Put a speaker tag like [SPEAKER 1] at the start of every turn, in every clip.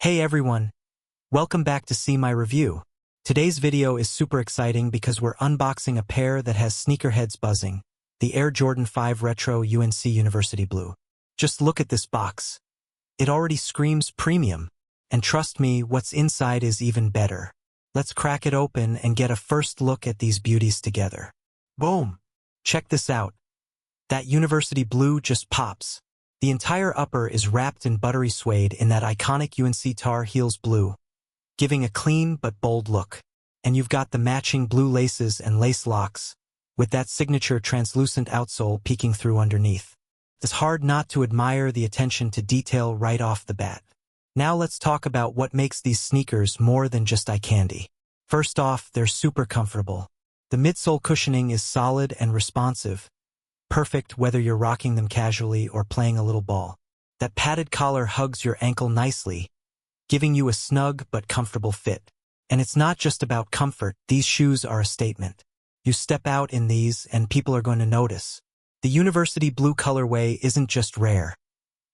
[SPEAKER 1] Hey everyone, welcome back to See My Review. Today's video is super exciting because we're unboxing a pair that has sneakerheads buzzing, the Air Jordan 5 Retro UNC University Blue. Just look at this box. It already screams premium, and trust me, what's inside is even better. Let's crack it open and get a first look at these beauties together. Boom! Check this out. That University Blue just pops. The entire upper is wrapped in buttery suede in that iconic UNC Tar Heels blue, giving a clean but bold look. And you've got the matching blue laces and lace locks, with that signature translucent outsole peeking through underneath. It's hard not to admire the attention to detail right off the bat. Now let's talk about what makes these sneakers more than just eye candy. First off, they're super comfortable. The midsole cushioning is solid and responsive, perfect whether you're rocking them casually or playing a little ball. That padded collar hugs your ankle nicely, giving you a snug but comfortable fit. And it's not just about comfort, these shoes are a statement. You step out in these and people are going to notice. The University Blue colorway isn't just rare,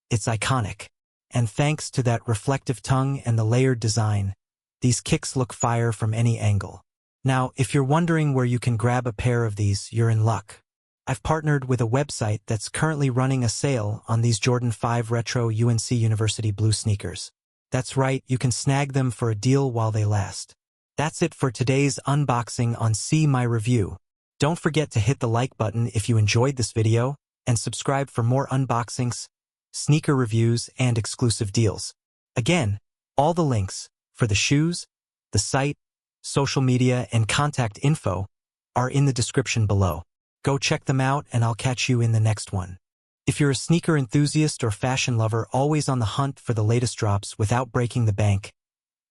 [SPEAKER 1] it's iconic. And thanks to that reflective tongue and the layered design, these kicks look fire from any angle. Now, if you're wondering where you can grab a pair of these, you're in luck. I've partnered with a website that's currently running a sale on these Jordan 5 Retro UNC University Blue sneakers. That's right, you can snag them for a deal while they last. That's it for today's unboxing on See My Review. Don't forget to hit the like button if you enjoyed this video, and subscribe for more unboxings, sneaker reviews, and exclusive deals. Again, all the links for the shoes, the site, social media, and contact info are in the description below. Go check them out and I'll catch you in the next one. If you're a sneaker enthusiast or fashion lover always on the hunt for the latest drops without breaking the bank,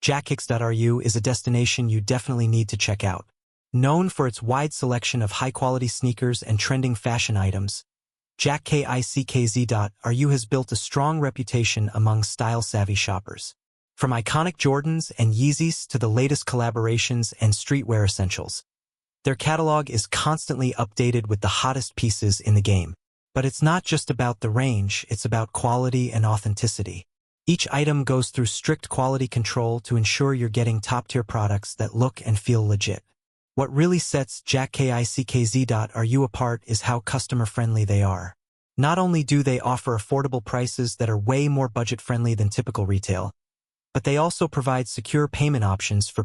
[SPEAKER 1] jackkicks.ru is a destination you definitely need to check out. Known for its wide selection of high-quality sneakers and trending fashion items, jackkicks.ru has built a strong reputation among style-savvy shoppers. From iconic Jordans and Yeezys to the latest collaborations and streetwear essentials, their catalog is constantly updated with the hottest pieces in the game. But it's not just about the range, it's about quality and authenticity. Each item goes through strict quality control to ensure you're getting top-tier products that look and feel legit. What really sets jackkicks.ru apart is how customer-friendly they are. Not only do they offer affordable prices that are way more budget-friendly than typical retail, but they also provide secure payment options for